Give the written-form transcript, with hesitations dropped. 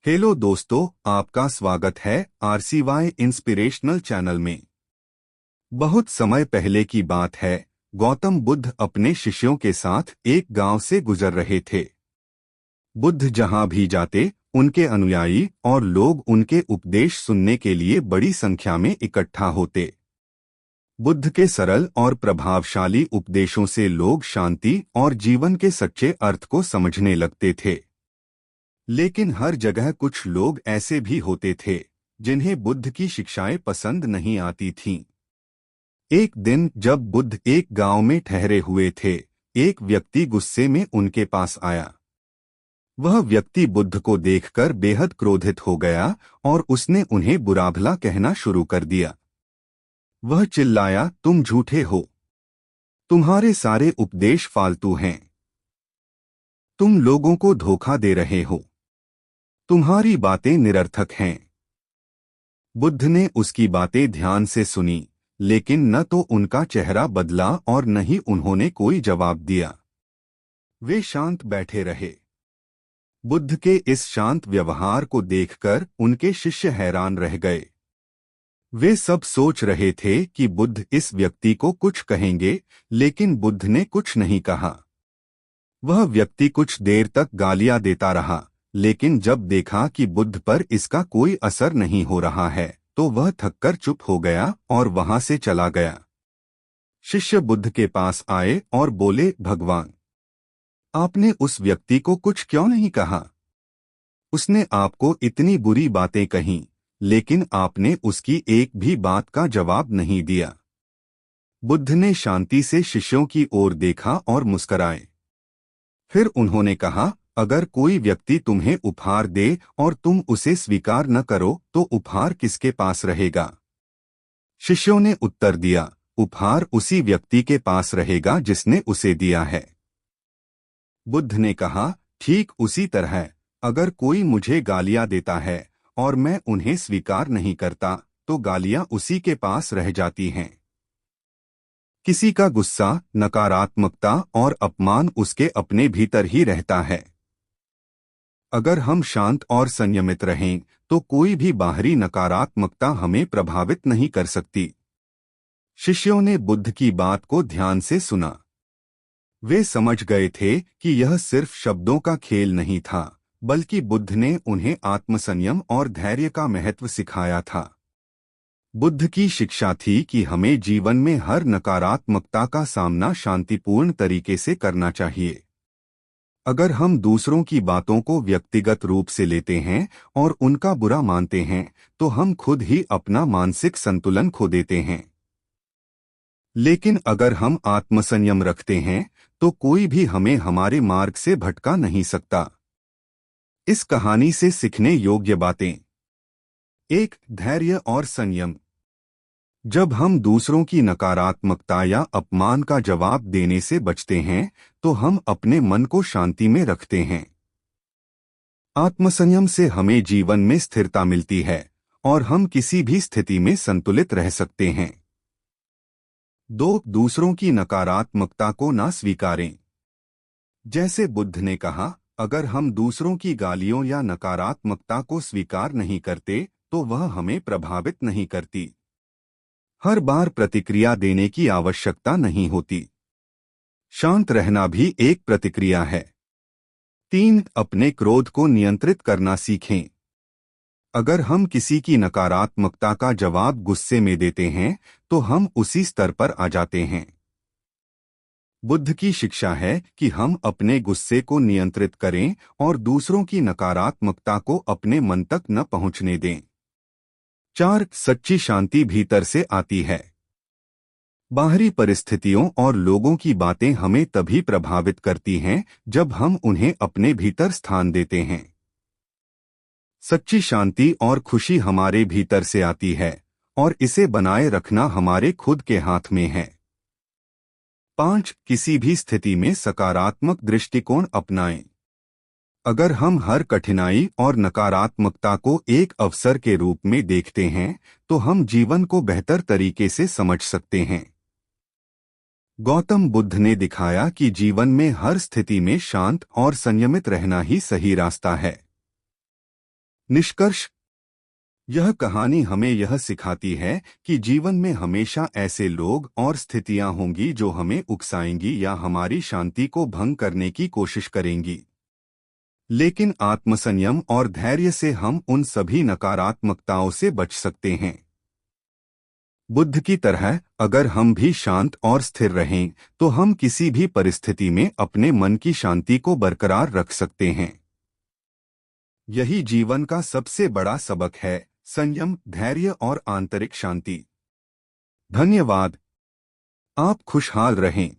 Hello दोस्तों, आपका स्वागत है RCY इंस्पिरेशनल चैनल में। बहुत समय पहले की बात है। गौतम बुद्ध अपने शिष्यों के साथ एक गांव से गुजर रहे थे। बुद्ध जहां भी जाते, उनके अनुयायी और लोग उनके उपदेश सुनने के लिए बड़ी संख्या में इकट्ठा होते। बुद्ध के सरल और प्रभावशाली उपदेशों से लोग शांति और जीवन के सच्चे अर्थ को समझने लगते थे। लेकिन हर जगह कुछ लोग ऐसे भी होते थे जिन्हें बुद्ध की शिक्षाएं पसंद नहीं आती थीं। एक दिन जब बुद्ध एक गांव में ठहरे हुए थे, एक व्यक्ति गुस्से में उनके पास आया। वह व्यक्ति बुद्ध को देखकर बेहद क्रोधित हो गया और उसने उन्हें बुरा भला कहना शुरू कर दिया। वह चिल्लाया, तुम झूठे हो। तुम्हारे सारे उपदेश फालतू हैं। तुम लोगों को धोखा दे रहे हो। तुम्हारी बातें निरर्थक हैं। बुद्ध ने उसकी बातें ध्यान से सुनी, लेकिन न तो उनका चेहरा बदला और न ही उन्होंने कोई जवाब दिया। वे शांत बैठे रहे। बुद्ध के इस शांत व्यवहार को देखकर उनके शिष्य हैरान रह गए। वे सब सोच रहे थे कि बुद्ध इस व्यक्ति को कुछ कहेंगे, लेकिन बुद्ध ने कुछ नहीं कहा। वह व्यक्ति कुछ देर तक गालियां देता रहा, लेकिन जब देखा कि बुद्ध पर इसका कोई असर नहीं हो रहा है, तो वह थककर चुप हो गया और वहां से चला गया। शिष्य बुद्ध के पास आए और बोले, भगवान, आपने उस व्यक्ति को कुछ क्यों नहीं कहा? उसने आपको इतनी बुरी बातें कहीं, लेकिन आपने उसकी एक भी बात का जवाब नहीं दिया। बुद्ध ने शांति से शिष्यों की ओर देखा और मुस्कराए। फिर उन्होंने कहा, अगर कोई व्यक्ति तुम्हें उपहार दे और तुम उसे स्वीकार न करो, तो उपहार किसके पास रहेगा? शिष्यों ने उत्तर दिया, उपहार उसी व्यक्ति के पास रहेगा जिसने उसे दिया है। बुद्ध ने कहा, ठीक उसी तरह अगर कोई मुझे गालियां देता है और मैं उन्हें स्वीकार नहीं करता, तो गालियां उसी के पास रह जाती हैं। किसी का गुस्सा, नकारात्मकता और अपमान उसके अपने भीतर ही रहता है। अगर हम शांत और संयमित रहें, तो कोई भी बाहरी नकारात्मकता हमें प्रभावित नहीं कर सकती। शिष्यों ने बुद्ध की बात को ध्यान से सुना। वे समझ गए थे कि यह सिर्फ शब्दों का खेल नहीं था, बल्कि बुद्ध ने उन्हें आत्मसंयम और धैर्य का महत्व सिखाया था। बुद्ध की शिक्षा थी कि हमें जीवन में हर नकारात्मकता का सामना शांतिपूर्ण तरीके से करना चाहिए। अगर हम दूसरों की बातों को व्यक्तिगत रूप से लेते हैं और उनका बुरा मानते हैं, तो हम खुद ही अपना मानसिक संतुलन खो देते हैं। लेकिन अगर हम आत्मसंयम रखते हैं, तो कोई भी हमें हमारे मार्ग से भटका नहीं सकता। इस कहानी से सीखने योग्य बातें। 1. धैर्य और संयम। जब हम दूसरों की नकारात्मकता या अपमान का जवाब देने से बचते हैं, तो हम अपने मन को शांति में रखते हैं। आत्मसंयम से हमें जीवन में स्थिरता मिलती है और हम किसी भी स्थिति में संतुलित रह सकते हैं। 2. दूसरों की नकारात्मकता को ना स्वीकारें। जैसे बुद्ध ने कहा, अगर हम दूसरों की गालियों या नकारात्मकता को स्वीकार नहीं करते, तो वह हमें प्रभावित नहीं करती। हर बार प्रतिक्रिया देने की आवश्यकता नहीं होती। शांत रहना भी एक प्रतिक्रिया है। 3. अपने क्रोध को नियंत्रित करना सीखें। अगर हम किसी की नकारात्मकता का जवाब गुस्से में देते हैं, तो हम उसी स्तर पर आ जाते हैं। बुद्ध की शिक्षा है कि हम अपने गुस्से को नियंत्रित करें और दूसरों की नकारात्मकता को अपने मन तक न पहुंचने दें। 4. सच्ची शांति भीतर से आती है। बाहरी परिस्थितियों और लोगों की बातें हमें तभी प्रभावित करती हैं जब हम उन्हें अपने भीतर स्थान देते हैं। सच्ची शांति और खुशी हमारे भीतर से आती है और इसे बनाए रखना हमारे खुद के हाथ में है। 5. किसी भी स्थिति में सकारात्मक दृष्टिकोण अपनाएं। अगर हम हर कठिनाई और नकारात्मकता को एक अवसर के रूप में देखते हैं, तो हम जीवन को बेहतर तरीके से समझ सकते हैं। गौतम बुद्ध ने दिखाया कि जीवन में हर स्थिति में शांत और संयमित रहना ही सही रास्ता है। निष्कर्ष, यह कहानी हमें यह सिखाती है कि जीवन में हमेशा ऐसे लोग और स्थितियां होंगी जो हमें उकसाएंगी या हमारी शांति को भंग करने की कोशिश करेंगी। लेकिन आत्मसंयम और धैर्य से हम उन सभी नकारात्मकताओं से बच सकते हैं। बुद्ध की तरह अगर हम भी शांत और स्थिर रहें तो हम किसी भी परिस्थिति में अपने मन की शांति को बरकरार रख सकते हैं। यही जीवन का सबसे बड़ा सबक है, संयम, धैर्य और आंतरिक शांति। धन्यवाद। आप खुशहाल रहें।